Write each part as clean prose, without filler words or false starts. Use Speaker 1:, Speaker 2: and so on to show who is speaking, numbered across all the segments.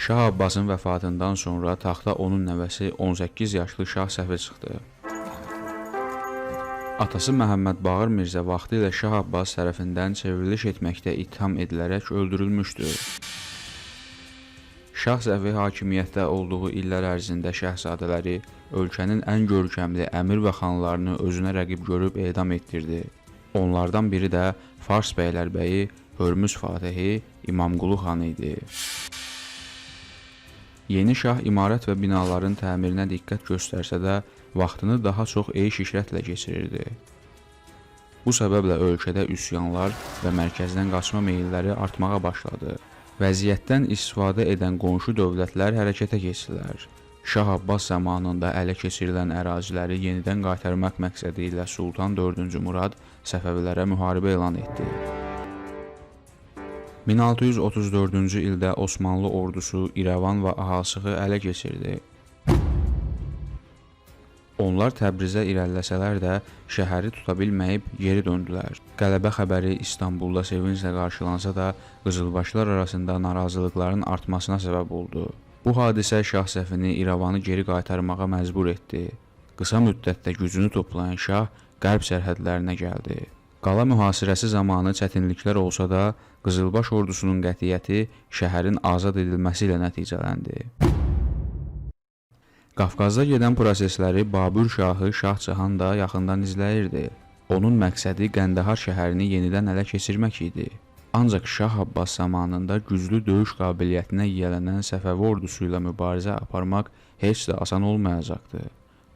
Speaker 1: Şah Abbasın vəfatından sonra taxta onun nəvəsi 18 yaşlı Şah Səfi çıxdı. Atası Məhəmməd Baqir Mirzə vaxtilə Şah Abbas tərəfindən çevriliş etməkdə ittiham edilərək öldürülmüşdü. Şah Səfi hakimiyyətdə olduğu illər ərzində şəhzadələri ölkənin ən görkəmli əmir və xanlarını özünə rəqib görüb edam etdirdi. Onlardan biri də Fars bəylərbəyi Hörmüz Fatehi İmamqulu xan idi. Yeni şah imarət və binaların təmirinə diqqət göstərsə də, vaxtını daha çox eyş-işrətlə keçirirdi. Bu səbəblə ölkədə üsyanlar və mərkəzdən qaçma meyilləri artmağa başladı. Vəziyyətdən istifadə edən qonşu dövlətlər hərəkətə keçdilər. Şah Abbas zamanında ələ keçirilən əraziləri yenidən qaytarmaq məqsədi ilə Sultan 4-cü Murad Səfəvilərə müharibə elan etdi. 1634-cü ildə Osmanlı ordusu İrəvan və Ahasığı ələ keçirdi. Onlar Təbrizə irəliləsələr də şəhəri tuta bilməyib geri döndülər. Qələbə xəbəri İstanbulda sevinclə qarşılansa da qızılbaşlar arasında narazılıqların artmasına səbəb oldu. Bu hadisə Şah Səfini İrəvanı geri qaytarmağa məcbur etdi. Qısa müddətdə gücünü toplayan şah qərb sərhədlərinə gəldi. Qala mühasirəsi zamanı çətinliklər olsa da, Qızılbaş ordusunun qətiyyəti şəhərin azad edilməsi ilə nəticələndi. Qafqazda gedən prosesləri Babür şahı Şah Cahan da yaxından izləyirdi. Onun məqsədi Qəndəhar şəhərini yenidən ələ keçirmək idi. Ancaq Şah Abbas zamanında güclü döyüş qabiliyyətinə yiyələnən Səfəvi ordusu ilə mübarizə aparmaq heç də asan olmayacaqdı.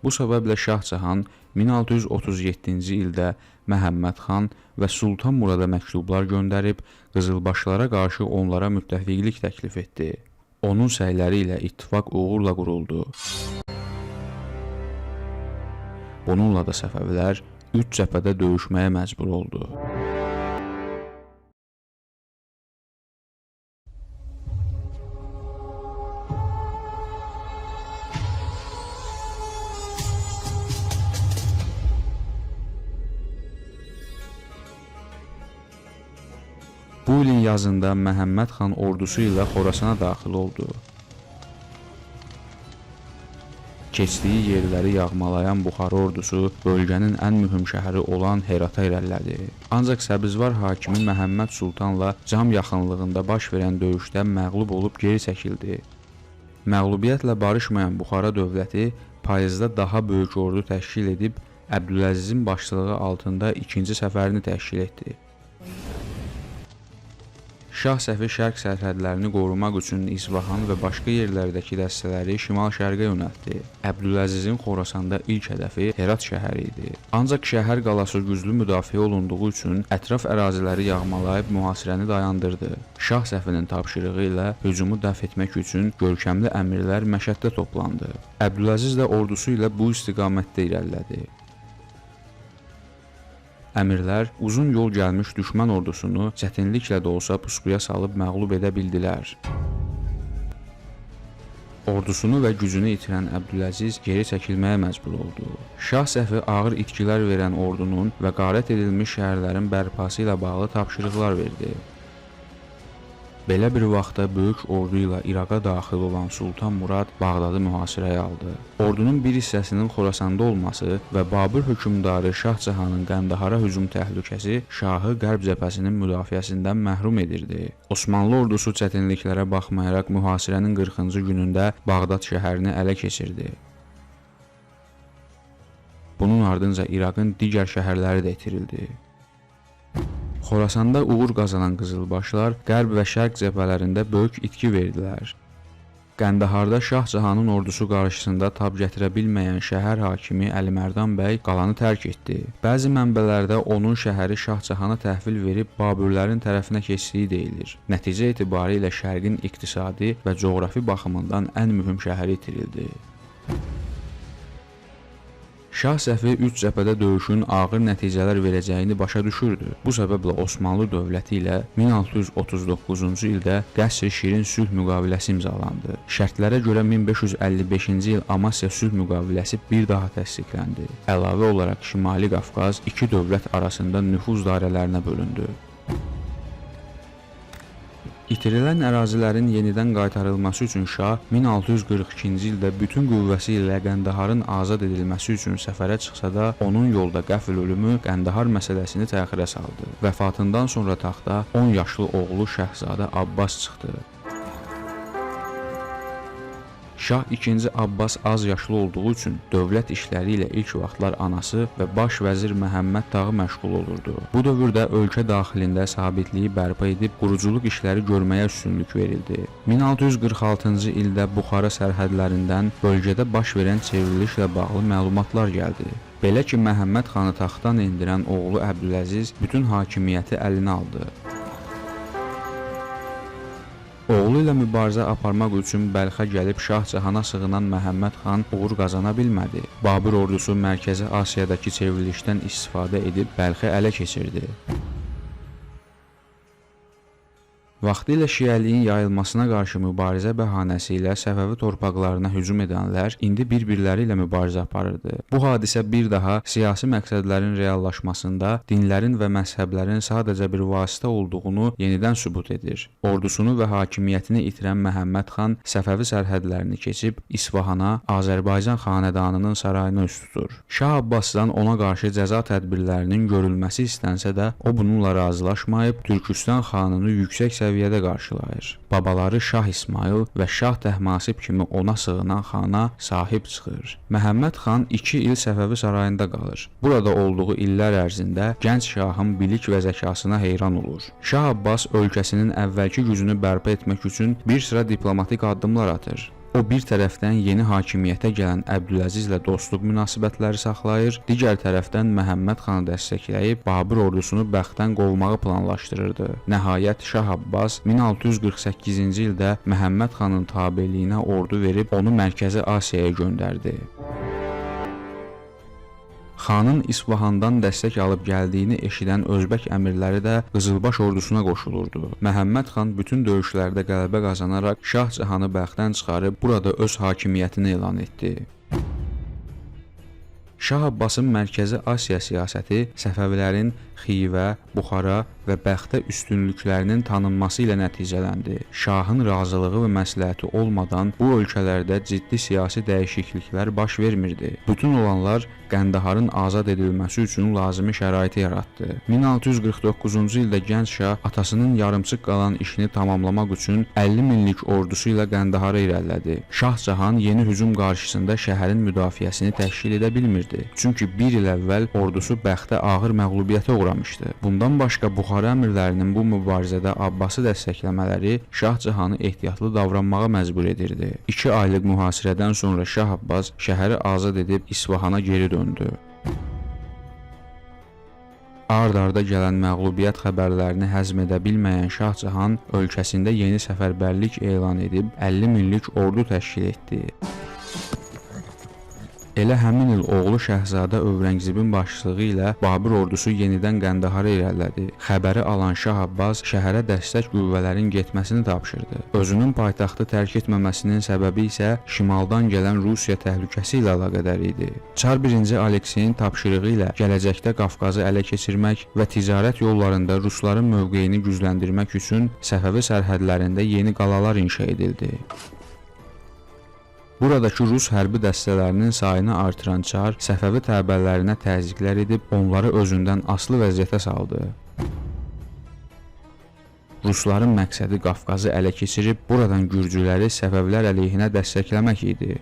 Speaker 1: Bu səbəblə Şah Cahan 1637-ci ildə Məhəmməd xan və Sultan Murada məktublar göndərib Qızılbaşlara qarşı onlara müttəfiqlik təklif etdi. Onun səyləri ilə ittifaq uğurla quruldu. Bununla da Səfəvilər 3 cəbhədə döyüşməyə məcbur oldu. Bu ilin yazında Məhəmməd xan ordusu ilə Xorasana daxil oldu. Keçdiyi yerləri yağmalayan Buxara ordusu bölgənin ən mühüm şəhəri olan Herata irəlilədi. Ancaq Səbzvar hakimi Məhəmməd Sultanla Cam yaxınlığında baş verən döyüşdə məğlub olub geri çəkildi. Məğlubiyyətlə barışmayan Buxara dövləti payızda daha böyük ordu təşkil edib Əbdüləzizin başçılığı altında ikinci səfərini təşkil etdi. Şah Səfi şərq sərhədlərini qorumaq üçün İsfahan və başqa yerlərdəki dəstələri şimal-şərqə yönəltdi. Əbdüləzizin Xorasanda ilk hədəfi Herat şəhəri idi. Ancaq şəhər qalası güclü müdafiə olunduğu üçün ətraf əraziləri yağmalayıb mühasirəni dayandırdı. Şah Səfinin tapşırığı ilə hücumu dəf etmək üçün görkəmli əmirlər Məşəddə toplandı. Əbdüləziz də ordusu ilə bu istiqamətdə irəlilədi. Əmirlər uzun yol gəlmiş düşmən ordusunu çətinliklə də olsa pusquya salıb məğlub edə bildilər. Ordusunu və gücünü itirən Əbdüləziz geri çəkilməyə məcbur oldu. Şah Səfi ağır itkilər verən ordunun və qarət edilmiş şəhərlərin bərpası ilə bağlı tapşırıqlar verdi. Belə bir vaxtda böyük ordu ilə İraqa daxil olan Sultan Murad Bağdadı mühasirəyə aldı. Ordunun bir hissəsinin Xorasanda olması və Babür hökmdarı Şah Cahanın Qəndahara hücum təhlükəsi şahı qərb cəbhəsinin müdafiəsindən məhrum edirdi. Osmanlı ordusu çətinliklərə baxmayaraq mühasirənin 40-cı günündə Bağdad şəhərini ələ keçirdi. Bunun ardınca İraqın digər şəhərləri də itirildi. Xorasanda uğur qazanan Qızılbaşlar qərb və şərq cəbhələrində böyük itki verdilər. Qəndaharda Şah Cahanın ordusu qarşısında tab gətirə bilməyən şəhər hakimi Əlimərdan bəy qalanı tərk etdi. Bəzi mənbələrdə onun şəhəri Şah Cahana təhvil verib Babürlərin tərəfinə keçdiyi deyilir. Nəticə etibarilə şərqin iqtisadi və coğrafi baxımından ən mühüm şəhəri itirildi. Şah Səfi 3 cəbhədə döyüşün ağır nəticələr verəcəyini başa düşürdü. Bu səbəblə Osmanlı dövləti ilə 1639-cu ildə Qəsr-i Şirin sülh müqaviləsi imzalandı. Şərtlərə görə 1555-ci il Amasya sülh müqaviləsi bir daha təsdiqləndi. Əlavə olaraq Şimali Qafqaz iki dövlət arasında nüfuz dairələrinə bölündü. İtirilən ərazilərin yenidən qaytarılması üçün şah 1642-ci ildə bütün qüvvəsi ilə Qəndəharın azad edilməsi üçün səfərə çıxsa da, onun yolda qəfil ölümü Qəndəhar məsələsini təxirə saldı. Vəfatından sonra taxta 10 yaşlı oğlu Şəhzadə Abbas çıxdı. Şah II. Abbas az yaşlı olduğu üçün dövlət işləri ilə ilk vaxtlar anası və baş vəzir Məhəmməd Tağı məşğul olurdu. Bu dövrdə ölkə daxilində sabitliyi bərpa edib quruculuq işləri görməyə üstünlük verildi. 1646-cı ildə Buxara sərhədlərindən bölgədə baş verən çevrilişlə bağlı məlumatlar gəldi. Belə ki, Məhəmməd xanı taxtdan endirən oğlu Əbdüləziz bütün hakimiyyəti əlinə aldı. Oğlu ilə mübarizə aparmaq üçün Bəlxə gəlib Şah Cahana sığınan Məhəmməd xan uğur qazana bilmədi. Babür ordusu Mərkəzi Asiyadakı çevrilişdən istifadə edib Bəlxi ələ keçirdi. Vaxtilə şiəliyin yayılmasına qarşı mübarizə bəhanəsi ilə Səfəvi torpaqlarına hücum edənlər indi bir-birləri ilə mübarizə aparırdı. Bu hadisə bir daha siyasi məqsədlərin reallaşmasında dinlərin və məzhəblərin sadəcə bir vasitə olduğunu yenidən sübut edir. Ordusunu və hakimiyyətini itirən Məhəmməd xan Səfəvi sərhədlərini keçib İsfahana, Azərbaycan xanədanının sarayına üst tutur. Şah Abbasdan ona qarşı cəza tədbirlərinin görülməsi istənsə də, o bununla razılaşmayıb Türkistan xanını yüksək səviyyədə qarşılayır. Babaları Şah İsmayıl və Şah Təhmasib kimi ona sığınan xana sahib çıxır. Məhəmməd xan 2 il Səfəvi sarayında qalır. Burada olduğu illər ərzində gənc şahın bilik və zəkasına heyran olur. Şah Abbas ölkəsinin əvvəlki gücünü bərpa etmək üçün bir sıra diplomatik addımlar atır. O bir tərəfdən yeni hakimiyyətə gələn Əbdüləzizlə dostluq münasibətləri saxlayır, digər tərəfdən Məhəmməd xanı dəstəkləyib Babür ordusunu Bəxtdən qovmağı planlaşdırırdı. Nəhayət Şah Abbas 1648-ci ildə Məhəmməd xanın tabeliyinə ordu verib onu Mərkəzi Asiyaya göndərdi. Xanın İsfahandan dəstək alıb gəldiyini eşidən Özbək əmirləri də Qızılbaş ordusuna qoşulurdu. Məhəmməd xan bütün döyüşlərdə qələbə qazanaraq Şah Cahanı Bəxtdən çıxarıb burada öz hakimiyyətini elan etdi. Şah Abbasın Mərkəzi Asiya siyasəti Səfəvilərin Xivə, Buxara və Bəxtə üstünlüklərinin tanınması ilə nəticələndi. Şahın razılığı və məsləhəti olmadan bu ölkələrdə ciddi siyasi dəyişikliklər baş vermirdi. Bütün olanlar Qəndaharın azad edilməsi üçün lazımi şəraiti yaratdı. 1649-cu ildə gənc şah atasının yarımçıq qalan işini tamamlamaq üçün 50 minlik ordusu ilə Qəndahara irəlilədi. Şah Cahan yeni hücum qarşısında şəhərin müdafiəsini təşkil edə bilmirdi. Çünki bir il əvvəl ordusu Bəxtə ağır məğlubiyyətə uğramışdı. Bundan başqa Buxara əmirlərinin bu mübarizədə Abbası dəstəkləmələri Şah Cahanı ehtiyatlı davranmağa məcbur edirdi. 2 aylıq mühasirədən sonra Şah Abbas şəhəri azad edib İsfahana geri döndü. Ard-arda gələn məğlubiyyət xəbərlərini həzm edə bilməyən Şah Cahan ölkəsində yeni səfərbərlik elan edib 50 minlik ordu təşkil etdi. Elə həmin il oğlu Şəhzadə Övrəngzibin başçılığı ilə Babür ordusu yenidən Qəndahara irəlilədi. Xəbəri alan Şah Abbas şəhərə dəstək qüvvələrin getməsini tapşırdı. Özünün paytaxtı tərk etməməsinin səbəbi isə şimaldan gələn Rusiya təhlükəsi ilə əlaqədar idi. Çar 1-ci Alekseyin tapşırığı ilə gələcəkdə Qafqazı ələ keçirmək və ticarət yollarında rusların mövqeyini gücləndirmək üçün Səfəvi sərhədlərində yeni qalalar inşa edildi. Buradakı Rus hərbi dəstələrinin sayını artıran Çar Səfəvi təbəələrinə təzyiqlər edib onları özündən asılı vəziyyətə saldı. Rusların məqsədi Qafqazı ələ keçirib buradan gürcüləri Səfəvilər əleyhinə dəstəkləmək idi.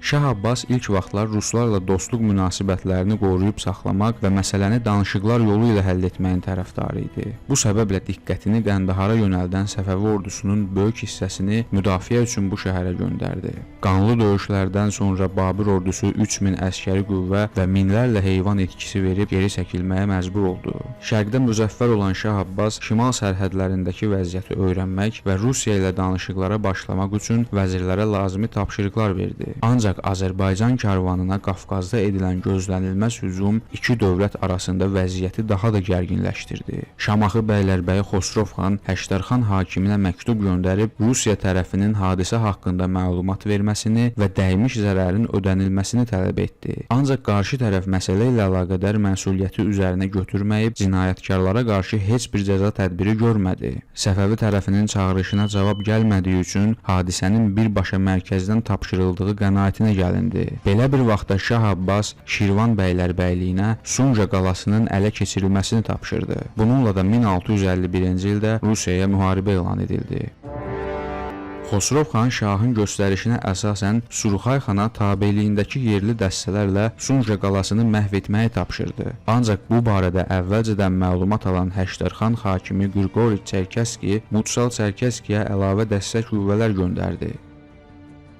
Speaker 1: Şah Abbas ilk vaxtlar ruslarla dostluq münasibətlərini qoruyub saxlamaq və məsələni danışıqlar yolu ilə həll etməyin tərəfdarı idi. Bu səbəblə diqqətini Qəndahara yönəldən Səfəvi ordusunun böyük hissəsini müdafiə üçün bu şəhərə göndərdi. Qanlı döyüşlərdən sonra Babür ordusu 3000 əskəri qüvvə və minlərlə heyvan itkisi verib geri çəkilməyə məcbur oldu. Şərqdə müzəffər olan Şah Abbas şimal sərhədlərindəki vəziyyəti öyrənmək və Rusiya ilə danışıqlara başlamaq üçün vəzirlərə lazımi tapşırıqlar verdi. Ancaq Ancaq Azərbaycan karvanına Qafqazda edilən gözlənilməz hücum iki dövlət arasında vəziyyəti daha da gərginləşdirdi. Şamaxı Bəylərbəyi Xosrov xan Həştərxan hakiminə məktub göndərib Rusiya tərəfinin hadisə haqqında məlumat verməsini və dəymiş zərərin ödənilməsini tələb etdi. Ancaq qarşı tərəf məsələ ilə əlaqədar məsuliyyəti üzərinə götürməyib, cinayətkarlara qarşı heç bir cəza tədbiri görmədi. Səfəvi tərəfinin çağırışına cavab gəlmədiyi üçün hadisənin birbaşa mərkəzdən tapşırıldığı qənaətinə gəlindi. Belə bir vaxtda Şah Abbas Şirvan bəylərbəyliyinə Sunca qalasının ələ keçirilməsini tapşırdı. Bununla da 1651-ci ildə Rusiyaya müharibə elan edildi. Xosrov xan şahın göstərişinə əsasən Surxay xana tabeliyindəki yerli dəstələrlə Sunca qalasını məhv etməyi tapşırdı. Ancaq bu barədə əvvəlcədən məlumat alan Həştərxan hakimi Qriqori Çerkeski Mutsal Çerkeskiyə əlavə dəstə qüvvələr göndərdi.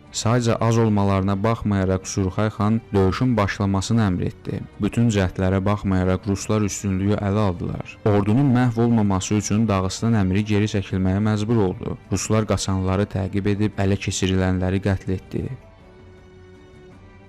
Speaker 1: Sadəcə az olmalarına baxmayaraq Surxay xan döyüşün başlamasını əmr etdi. Bütün cəhdlərə baxmayaraq ruslar üstünlüyü ələ aldılar. Ordunun məhv olmaması üçün Dağıstan əmri geri çəkilməyə məcbur oldu. Ruslar qaçanları təqib edib ələ keçirilənləri qətl etdi.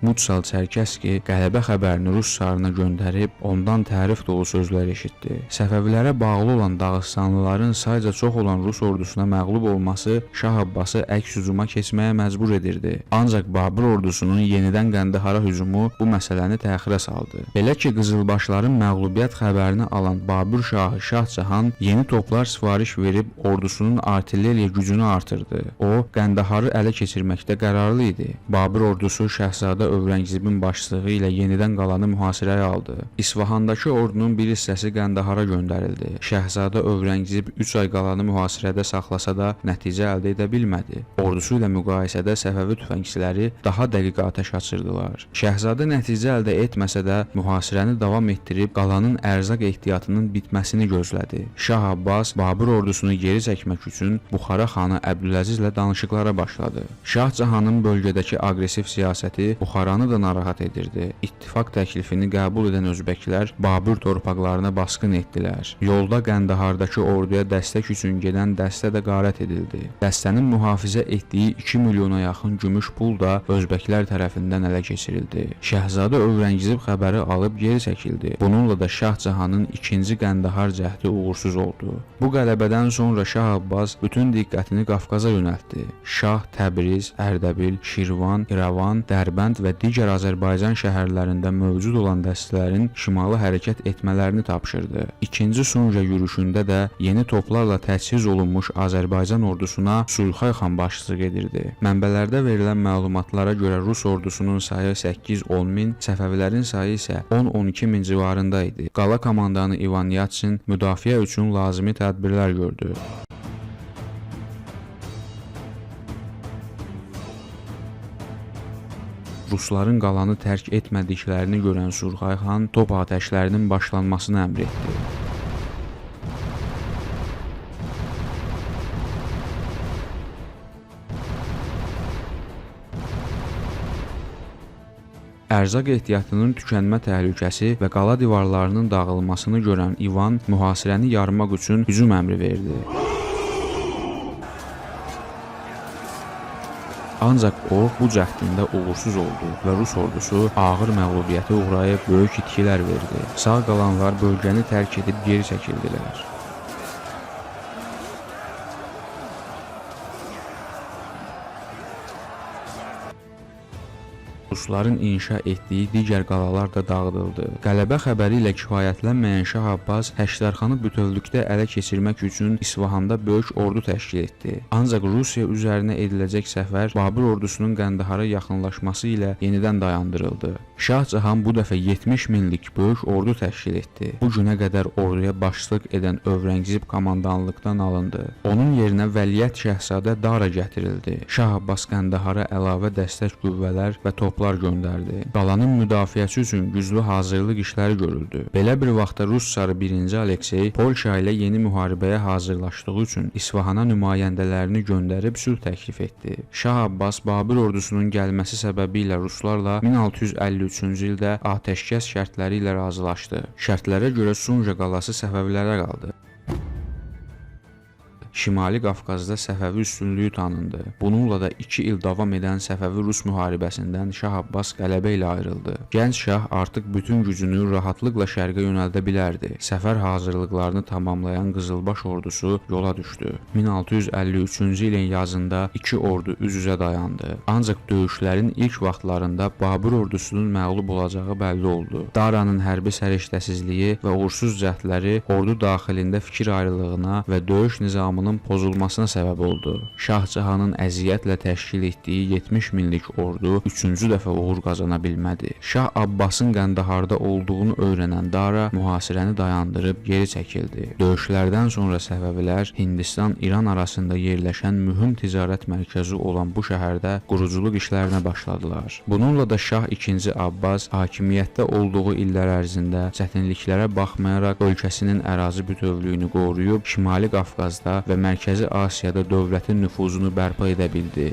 Speaker 1: Mutsal Çerkeski qələbə xəbərini Rus sarına göndərib ondan tərif dolu sözlər eşitdi. Səfəvilərə bağlı olan Dağıstanlıların sayca çox olan Rus ordusuna məğlub olması Şah Abbası əks hücuma keçməyə məcbur edirdi. Ancaq Babır ordusunun yenidən Qəndahara hücumu bu məsələni təxirə saldı. Belə ki, qızılbaşların məğlubiyyət xəbərini alan Babür şahı Şah Cahan yeni toplar sifariş verib ordusunun artilleriya gücünü artırdı. O, Qəndaharı ələ keçirməkdə qərarlı idi. Babür ordusu Şəhzadə Övrəngzibin başçılığı ilə yenidən qalanı mühasirəyə aldı. İsfahandakı ordunun bir hissəsi Qəndahara göndərildi. Şəhzadə Övrəngzib 3 ay qalanı mühasirədə saxlasa da nəticə əldə edə bilmədi. Ordusu ilə müqayisədə Səfəvi tüfəngçiləri daha dəqiq atəş açırdılar. Şəhzadə nəticə əldə etməsə də mühasirəni davam etdirib qalanın ərzaq ehtiyatının bitməsini gözlədi. Şah Abbas Babür ordusunu geri çəkmək üçün Buxara xanı Əbdüləzizlə danışıqlara başladı. Şah Cahanın bölgədəki aqressiv siyasəti Buxaranı da narahat edirdi. İttifaq təklifini qəbul edən özbəklər Babür torpaqlarına basqın etdilər. Yolda Qəndahardakı orduya dəstək üçün gedən dəstə də qarət edildi. Dəstənin mühafizə etdiyi 2 milyona yaxın gümüş pul da özbəklər tərəfindən ələ keçirildi. Şəhzadə Övrəngzib xəbəri alıb geri çəkildi. Bununla da Şah Cahanın ikinci Qəndahar cəhdi uğursuz oldu. Bu qələbədən sonra Şah Abbas bütün diqqətini Qafqaza yönəltdi. Şah Təbriz, Ərdəbil, Şirvan, İrəvan, Dərbənd və digər Azərbaycan şəhərlərində mövcud olan dəstələrin şimala hərəkət etmələrini tapşırdı. İkinci Sunca yürüşündə də yeni toplarla təchiz olunmuş Azərbaycan ordusuna Surxay xan başçılıq edirdi. Mənbələrdə verilən məlumatlara görə Rus ordusunun sayı 8-10 min, Səfəvilərin sayı isə 10-12 min civarında idi. Qala komandanı İvan Yatsin müdafiə üçün lazımi tədbirlər gördü. Rusların qalanı tərk etmədiklərini görən Surxay xan top atəşlərinin başlanmasını əmr etdi. Ərzaq ehtiyatının tükənmə təhlükəsi və qala divarlarının dağılmasını görən İvan mühasirəni yarmaq üçün hücum əmri verdi. Ancaq o, bu cəhdində uğursuz oldu və Rus ordusu ağır məğlubiyyətə uğrayıb böyük itkilər verdi. Sağ qalanlar bölgəni tərk edib geri çəkildilər. Rusların inşa etdiyi digər qalalar da dağıdıldı. Qələbə xəbəri ilə kifayətlənməyən Şah Abbas Həştərxanı bütövlükdə ələ keçirmək üçün İsfahanda böyük ordu təşkil etdi. Ancaq Rusiya üzərinə ediləcək səfər Babür ordusunun Qəndahara yaxınlaşması ilə yenidən dayandırıldı. Şah Cahan bu dəfə 70 minlik böyük ordu təşkil etdi. Bu günə qədər orduya başçılıq edən Övrəngzib komandanlıqdan alındı. Onun yerinə Vəliyyət Şəhzadə Dara gətirildi. Şah Abbas Qəndahara əlavə dəstək qüvvələr və toplar göndərdi. Qalanın müdafiəsi üçün güclü hazırlıq işləri görüldü. Belə bir vaxtda Rus çarı 1-ci Aleksey Polşa ilə yeni müharibəyə hazırlaşdığı üçün İsfahana nümayəndələrini göndərib sülh təklif etdi. Şah Abbas Babür ordusunun gəlməsi səbəbilə ruslarla 1653-cü ildə atəşkəs şərtləri ilə razılaşdı. Şərtlərə görə Sunca qalası Səfəvilərə qaldı. Şimali Qafqazda Səfəvi üstünlüyü tanındı. Bununla da 2 il davam edən Səfəvi-Rus müharibəsindən Şah Abbas qələbə ilə ayrıldı. Gənc şah artıq bütün gücünü rahatlıqla şərqə yönəldə bilərdi. Səfər hazırlıqlarını tamamlayan Qızılbaş ordusu yola düşdü. 1653-cü ilin yazında iki ordu üz-üzə dayandı. Ancaq döyüşlərin ilk vaxtlarında Babür ordusunun məğlub olacağı bəlli oldu. Daranın hərbi səriştəsizliyi və uğursuz cəhdləri ordu daxilində fikir ayrılığına və döyüş nizamının pozulmasına səbəb oldu. Şah Cahanın əziyyətlə təşkil etdiyi 70 minlik ordu 3-cü dəfə uğur qazana bilmədi. Şah Abbasın Qəndaharda olduğunu öyrənən Dara mühasirəni dayandırıb geri çəkildi. Döyüşlərdən sonra Səfəvilər Hindistan-İran arasında yerləşən mühüm ticarət mərkəzi olan bu şəhərdə quruculuq işlərinə başladılar. Bununla da Şah II Abbas hakimiyyətdə olduğu illər ərzində çətinliklərə baxmayaraq ölkəsinin ərazi bütövlüyünü qoruyub Şimali Qafqazda və Mərkəzi Asiyada dövlətin nüfuzunu bərpa edə bildi.